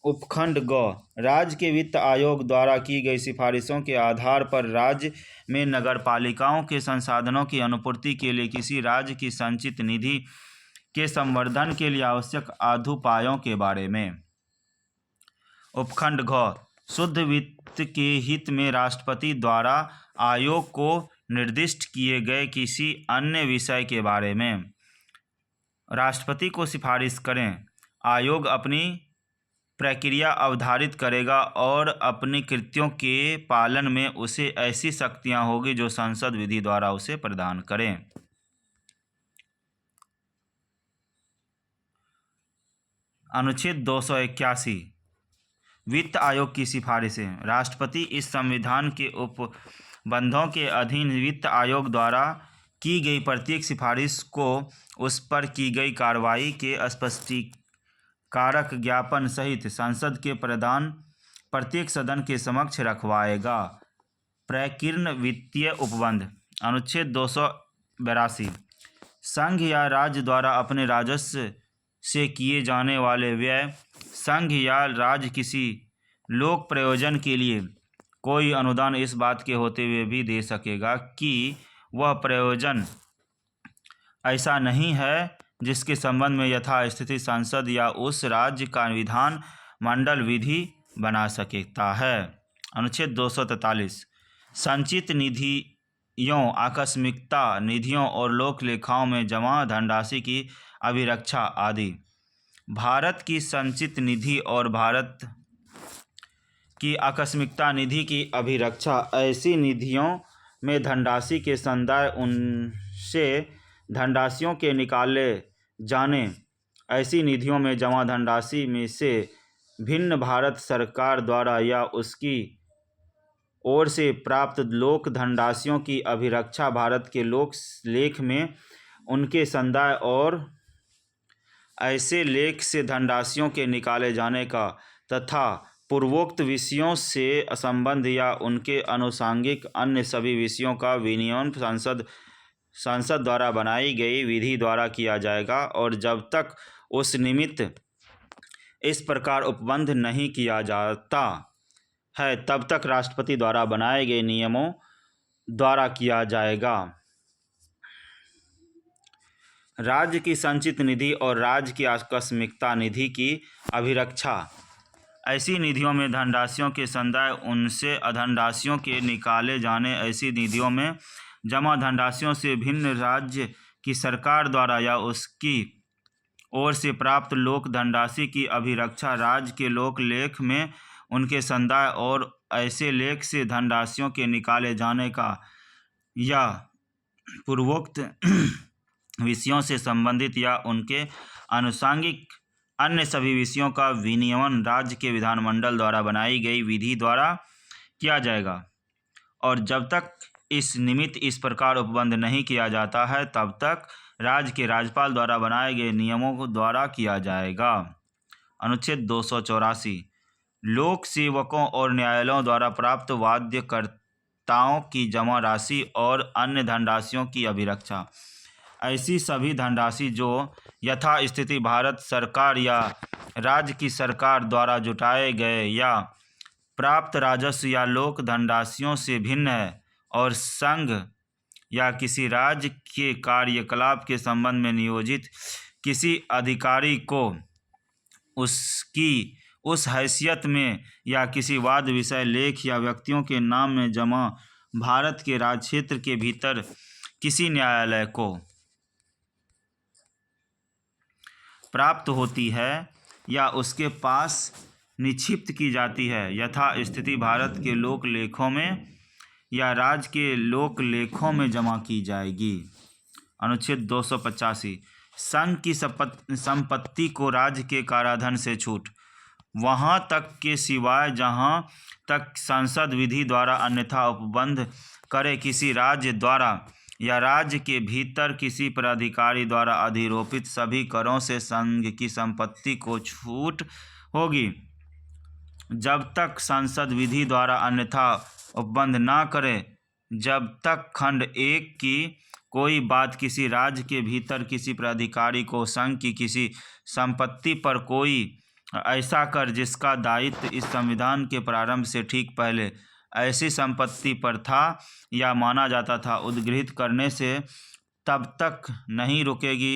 उपखंड ग राज्य के वित्त आयोग द्वारा की गई सिफारिशों के आधार पर राज्य में नगरपालिकाओं के संसाधनों की अनुपूर्ति के लिए किसी राज्य की संचित निधि के संवर्धन के लिए आवश्यक अदुपायों के बारे में। उपखंड घ शुद्ध वित्त के हित में राष्ट्रपति द्वारा आयोग को निर्दिष्ट किए गए किसी अन्य विषय के बारे में। राष्ट्रपति को सिफारिश करें। आयोग अपनी प्रक्रिया अवधारित करेगा और अपने कृत्यों के पालन में उसे ऐसी शक्तियां होगी जो संसद विधि द्वारा उसे प्रदान करें। अनुच्छेद 281 वित्त आयोग की सिफारिशें। राष्ट्रपति इस संविधान के उपबंधों के अधीन वित्त आयोग द्वारा की गई प्रत्येक सिफारिश को उस पर की गई कार्रवाई के स्पष्टीकारक ज्ञापन सहित संसद के प्रत्येक सदन के समक्ष रखवाएगा। प्रकीर्ण वित्तीय उपबंध। अनुच्छेद 282 संघ या राज्य द्वारा अपने राजस्व से किए जाने वाले व्यय संघ या राज्य किसी लोक प्रयोजन के लिए कोई अनुदान इस बात के होते हुए भी दे सकेगा कि वह प्रयोजन ऐसा नहीं है जिसके संबंध में यथास्थिति संसद या उस राज्य का विधान मंडल विधि बना सकता है। अनुच्छेद 243 संचित निधियों, आकस्मिकता निधियों और लोक लेखाओं में जमा धनराशि की अभिरक्षा आदि। भारत की संचित निधि और भारत की आकस्मिकता निधि की अभिरक्षा ऐसी निधियों में धनराशि के संदाय, उनसे धनराशियों के निकाले जाने, ऐसी निधियों में जमा धनराशि में से भिन्न भारत सरकार द्वारा या उसकी ओर से प्राप्त लोक धनराशियों की अभिरक्षा भारत के लोक लेख में उनके संदाय और ऐसे लेख से धनराशियों के निकाले जाने का तथा पूर्वोक्त विषयों से संबंध या उनके आनुषंगिक अन्य सभी विषयों का विनियमन संसद द्वारा बनाई गई विधि द्वारा किया जाएगा और जब तक उस निमित्त इस प्रकार उपबंध नहीं किया जाता है तब तक राष्ट्रपति द्वारा बनाए गए नियमों द्वारा किया जाएगा। राज्य की संचित निधि और राज्य की आकस्मिकता निधि की अभिरक्षा ऐसी निधियों में धनराशियों के संदाय, उनसे धनराशियों के निकाले जाने, ऐसी निधियों में जमा धनराशियों से भिन्न राज्य की सरकार द्वारा या उसकी ओर से प्राप्त लोक धनराशि की अभिरक्षा राज्य के लोक लेख में उनके संदाय और ऐसे लेख से धनराशियों के निकाले जाने का या पूर्वोक्त विषयों से संबंधित या उनके आनुषंगिक अन्य सभी विषयों का विनियमन राज्य के विधानमंडल द्वारा बनाई गई विधि द्वारा किया जाएगा और जब तक इस निमित्त इस प्रकार उपबंध नहीं किया जाता है तब तक राज्य के राज्यपाल द्वारा बनाए गए नियमों द्वारा किया जाएगा। अनुच्छेद 284 लोक सेवकों और न्यायालयों द्वारा प्राप्त वाद्यकर्ताओं की जमा राशि और अन्य धनराशियों की अभिरक्षा ऐसी सभी धनराशि जो यथास्थिति भारत सरकार या राज्य की सरकार द्वारा जुटाए गए या प्राप्त राजस्व या लोक धनराशियों से भिन्न है और संघ या किसी राज्य के कार्यकलाप के संबंध में नियोजित किसी अधिकारी को उसकी उस हैसियत में या किसी वाद विषय लेख या व्यक्तियों के नाम में जमा भारत के राज्य क्षेत्र के भीतर किसी न्यायालय को प्राप्त होती है या उसके पास निक्षिप्त की जाती है यथा स्थिति भारत के लोक लेखों में या राज्य के लोक लेखों में जमा की जाएगी। अनुच्छेद 285 संघ की संपत्ति को राज्य के कराधान से छूट वहाँ तक के सिवाय जहाँ तक संसद विधि द्वारा अन्यथा उपबंध करे किसी राज्य द्वारा या राज्य के भीतर किसी प्राधिकारी द्वारा अधिरोपित सभी करों से संघ की संपत्ति को छूट होगी। जब तक संसद विधि द्वारा अन्यथा उपबंध ना करे जब तक खंड 1 की कोई बात किसी राज्य के भीतर किसी प्राधिकारी को संघ की किसी संपत्ति पर कोई ऐसा कर जिसका दायित्व इस संविधान के प्रारंभ से ठीक पहले ऐसी संपत्ति पर था या माना जाता था उद्गृहित करने से तब तक नहीं रुकेगी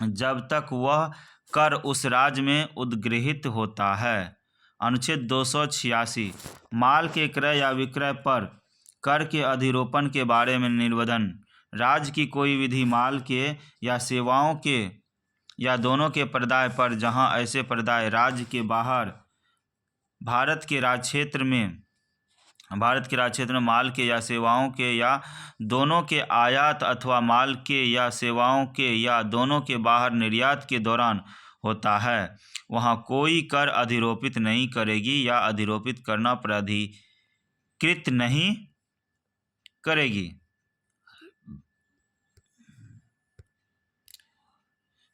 जब तक वह कर उस राज्य में उद्गृहित होता है। अनुच्छेद 286 माल के क्रय या विक्रय पर कर के अधिरोपण के बारे में निबंधन राज्य की कोई विधि माल के या सेवाओं के या दोनों के पर्दाय पर, जहां ऐसे पर्दाय राज्य के बाहर भारत के राज्य क्षेत्र में माल के या सेवाओं के या दोनों के आयात अथवा माल के या सेवाओं के या दोनों के बाहर निर्यात के दौरान होता है, वहाँ कोई कर अधिरोपित नहीं करेगी या अधिरोपित करना प्राधिकृत नहीं करेगी।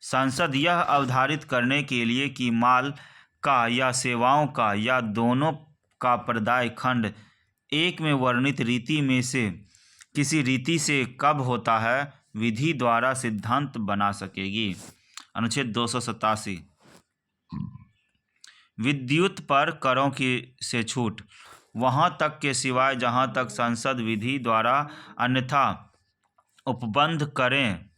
संसद यह अवधारित करने के लिए कि माल का या सेवाओं का या दोनों का पर्दाय खंड एक में वर्णित रीति में से किसी रीति से कब होता है, विधि द्वारा सिद्धांत बना सकेगी। अनुच्छेद 287 विद्युत पर करों की से छूट, वहाँ तक के सिवाय जहाँ तक संसद विधि द्वारा अन्यथा उपबंध करें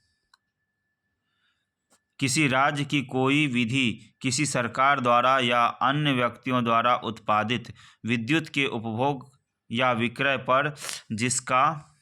किसी राज्य की कोई विधि किसी सरकार द्वारा या अन्य व्यक्तियों द्वारा उत्पादित विद्युत के उपभोग या विक्रय पर जिसका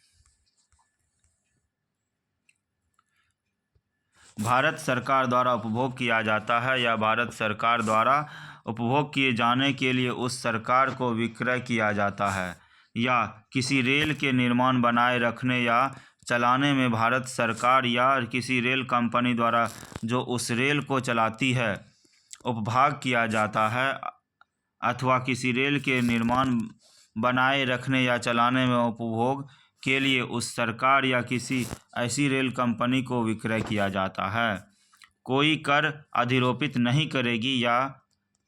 भारत सरकार द्वारा उपभोग किया जाता है या भारत सरकार द्वारा उपभोग किए जाने के लिए उस सरकार को विक्रय किया जाता है, या किसी रेल के निर्माण, बनाए रखने या चलाने में भारत सरकार या किसी रेल कंपनी द्वारा जो उस रेल को चलाती है उपभाग किया जाता है, अथवा किसी रेल के निर्माण, बनाए रखने या चलाने में उपभोग के लिए उस सरकार या किसी ऐसी रेल कंपनी को विक्रय किया जाता है, कोई कर अधिरोपित नहीं करेगी या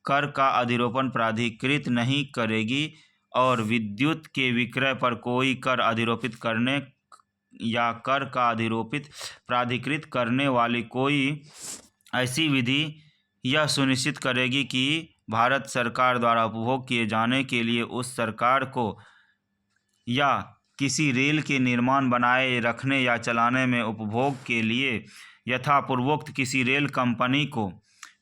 कर का अधिरोपण प्राधिकृत नहीं करेगी, और विद्युत के विक्रय पर कोई कर अधिरोपित करने या कर का अधिरोपित प्राधिकृत करने वाली कोई ऐसी विधि यह सुनिश्चित करेगी कि भारत सरकार द्वारा उपभोग किए जाने के लिए उस सरकार को या किसी रेल के निर्माण, बनाए रखने या चलाने में उपभोग के लिए यथापूर्वोक्त किसी रेल कंपनी को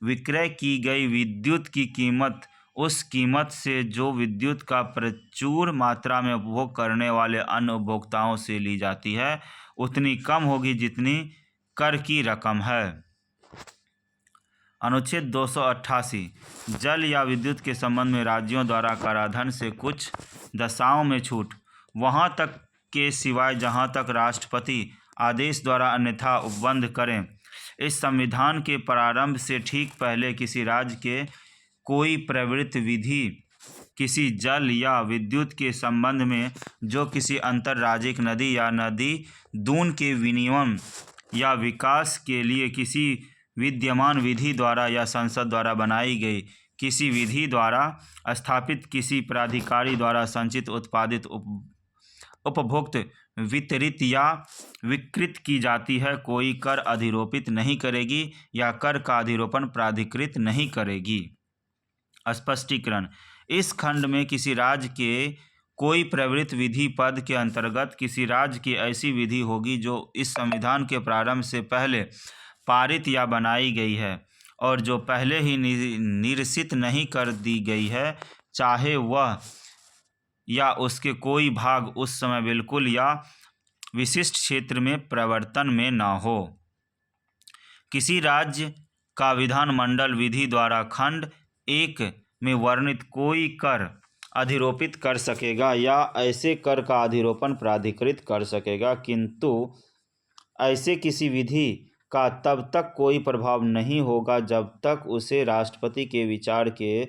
विक्रय की गई विद्युत की कीमत उस कीमत से जो विद्युत का प्रचुर मात्रा में उपभोग करने वाले अन्य उपभोक्ताओं से ली जाती है उतनी कम होगी जितनी कर की रकम है। अनुच्छेद 288 जल या विद्युत के संबंध में राज्यों द्वारा कराधान से कुछ दशाओं में छूट, वहाँ तक के सिवाय जहाँ तक राष्ट्रपति आदेश द्वारा अन्यथा उपबंध करें। इस संविधान के प्रारंभ से ठीक पहले किसी राज्य के कोई प्रवृत्त विधि किसी जल या विद्युत के संबंध में जो किसी अंतर्राज्यिक नदी या नदी दून के विनियमन या विकास के लिए किसी विद्यमान विधि द्वारा या संसद द्वारा बनाई गई किसी विधि द्वारा स्थापित किसी प्राधिकारी द्वारा संचित उत्पादित उपभोक्त वितरित या विकृत की जाती है, कोई कर अधिरोपित नहीं करेगी या कर का अधिरोपण प्राधिकृत नहीं करेगी। स्पष्टीकरण, इस खंड में किसी राज्य के कोई प्रवृत्त विधि पद के अंतर्गत किसी राज्य की ऐसी विधि होगी जो इस संविधान के प्रारंभ से पहले पारित या बनाई गई है और जो पहले ही निरसित नहीं कर दी गई है, चाहे वह या उसके कोई भाग उस समय बिल्कुल या विशिष्ट क्षेत्र में प्रवर्तन में न हो। किसी राज्य का विधानमंडल विधि द्वारा खंड 1 में वर्णित कोई कर अधिरोपित कर सकेगा या ऐसे कर का अधिरोपण प्राधिकृत कर सकेगा, किंतु ऐसे किसी विधि का तब तक कोई प्रभाव नहीं होगा जब तक उसे राष्ट्रपति के विचार के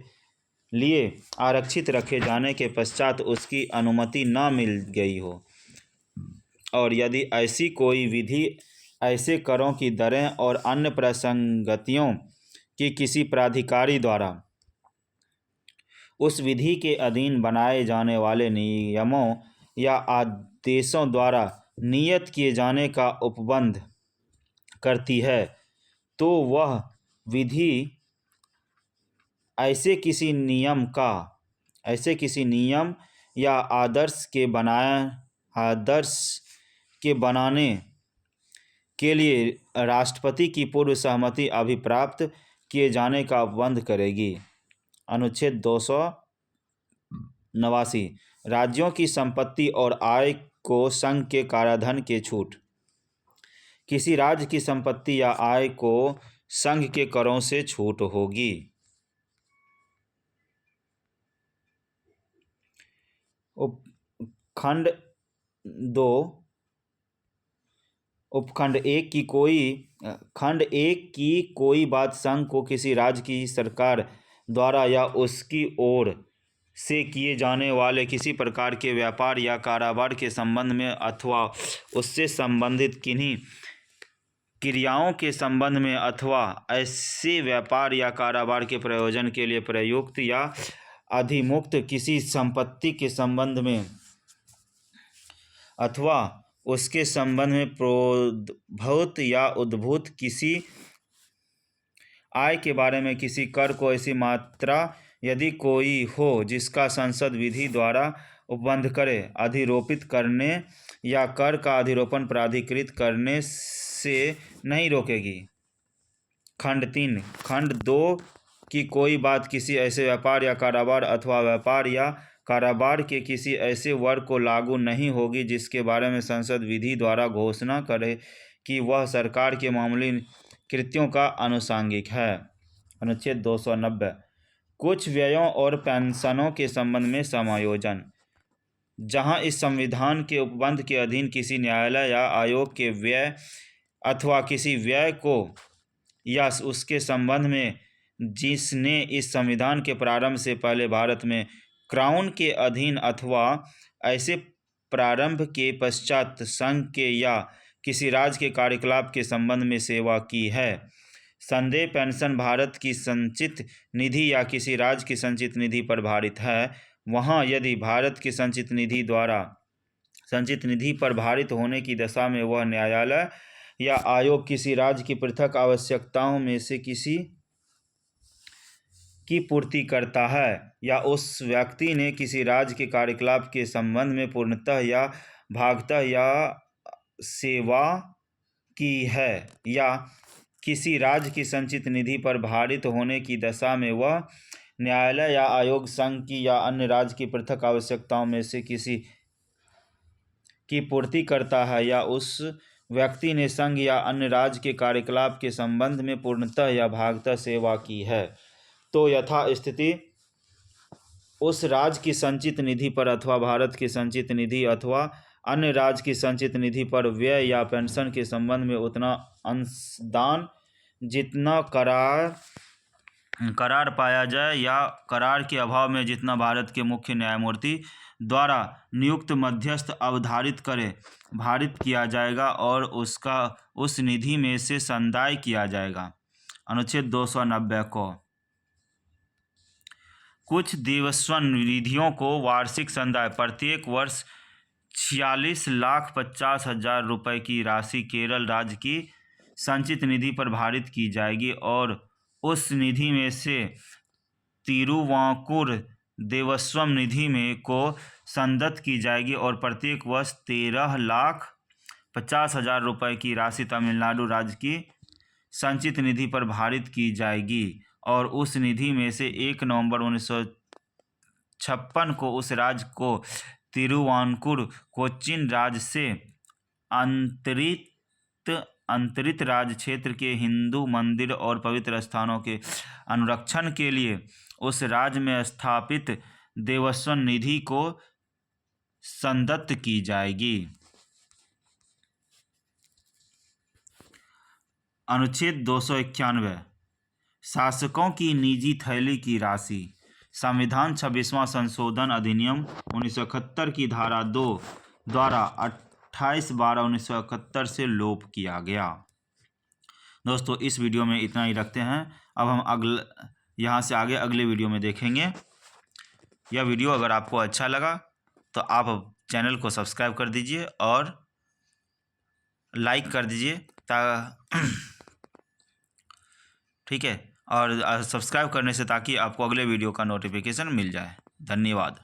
लिए आरक्षित रखे जाने के पश्चात उसकी अनुमति न मिल गई हो, और यदि ऐसी कोई विधि ऐसे करों की दरें और अन्य प्रसंगतियों की किसी प्राधिकारी द्वारा उस विधि के अधीन बनाए जाने वाले नियमों या आदेशों द्वारा नियत किए जाने का उपबंध करती है, तो वह विधि ऐसे किसी नियम या आदर्श के बनाने के लिए राष्ट्रपति की पूर्व सहमति अभिप्राप्त किए जाने का उपबंध करेगी। अनुच्छेद 289 राज्यों की संपत्ति और आय को संघ के कराधान के छूट, किसी राज्य की संपत्ति या आय को संघ के करों से छूट होगी। उपखंड 2 उपखंड 1 की खंड 1 की कोई बात संघ को किसी राज्य की सरकार द्वारा या उसकी ओर से किए जाने वाले किसी प्रकार के व्यापार या कारोबार के संबंध में अथवा उससे संबंधित किन्हीं क्रियाओं के संबंध में अथवा ऐसे व्यापार या कारोबार के प्रयोजन के लिए प्रयुक्त या अधिमुक्त किसी संपत्ति के संबंध में अथवा उसके संबंध में प्रोद्भूत या उद्भूत किसी आय के बारे में किसी कर को ऐसी मात्रा यदि कोई हो जिसका संसद विधि द्वारा उपबंध करे, अधिरोपित करने या कर का अधिरोपण प्राधिकृत करने से नहीं रोकेगी। खंड 3 खंड 2 की कोई बात किसी ऐसे व्यापार या कारोबार अथवा व्यापार या कारोबार के किसी ऐसे वर्ग को लागू नहीं होगी जिसके बारे में संसद विधि द्वारा घोषणा करे कि वह सरकार के मामूली कृत्यों का अनुषांगिक है। अनुच्छेद 290 कुछ व्ययों और पेंशनों के संबंध में समायोजन। जहां इस संविधान के उपबंध के अधीन किसी न्यायालय या आयोग के व्यय अथवा किसी व्यय को या उसके संबंध में जिसने इस संविधान के प्रारंभ से पहले भारत में क्राउन के अधीन अथवा ऐसे प्रारंभ के पश्चात संघ के या किसी राज्य के कार्यकलाप के संबंध में सेवा की है। संदेह पेंशन भारत की संचित निधि या किसी राज्य की संचित निधि पर भारित है, वहाँ यदि भारत की संचित निधि पर भारित होने की दशा में वह न्यायालय या आयोग किसी राज्य की पृथक आवश्यकताओं में से किसी की पूर्ति करता है या उस व्यक्ति ने किसी राज्य के कार्यकलाप के संबंध में पूर्णतः या भागतः या सेवा की है, या किसी राज्य की संचित निधि पर भारित होने की दशा में वह न्यायालय या आयोग संघ की या अन्य राज्य की पृथक आवश्यकताओं में से किसी की पूर्ति करता है, या उस व्यक्ति ने संघ या अन्य राज्य के कार्यकलाप के संबंध में पूर्णतः या भागतः सेवा की है, तो यथा स्थिति उस राज्य की संचित निधि पर अथवा भारत की संचित निधि अथवा अन्य राज्य की संचित निधि पर व्यय या पेंशन के संबंध में उतना अंशदान जितना करार पाया जाए या करार के अभाव में जितना भारत के मुख्य न्यायमूर्ति द्वारा नियुक्त मध्यस्थ अवधारित करे भारित किया जाएगा और उसका उस निधि में से संदाय किया जाएगा। अनुच्छेद 290 को कुछ देवस्थान निधियों को वार्षिक संदाय प्रत्येक वर्ष 46,50,000 रुपये की राशि केरल राज्य की संचित निधि पर भारित की जाएगी और उस निधि में से तिरुवांकुर देवस्थान निधि में को संदत्त की जाएगी और प्रत्येक वर्ष 13,50,000 रुपये की राशि तमिलनाडु राज्य की संचित निधि पर भारित की जाएगी और उस निधि में से 1 नवंबर 1956 को उस राज्य को तिरुवांकुर कोच्चिन राज्य से अंतरित राज्य क्षेत्र के हिंदू मंदिर और पवित्र स्थानों के अनुरक्षण के लिए उस राज्य में स्थापित देवस्थान निधि को संदत्त की जाएगी। अनुच्छेद 291 शासकों की निजी थैली की राशि। संविधान 26वां संशोधन अधिनियम 1971 की धारा 2 द्वारा 28/12/1971 से लोप किया गया। दोस्तों इस वीडियो में इतना ही रखते हैं। अब हम यहाँ से आगे अगले वीडियो में देखेंगे। यह वीडियो अगर आपको अच्छा लगा तो आप चैनल को सब्सक्राइब कर दीजिए और लाइक कर दीजिए ठीक है, और सब्सक्राइब करने से ताकि आपको अगले वीडियो का नोटिफिकेशन मिल जाए। धन्यवाद।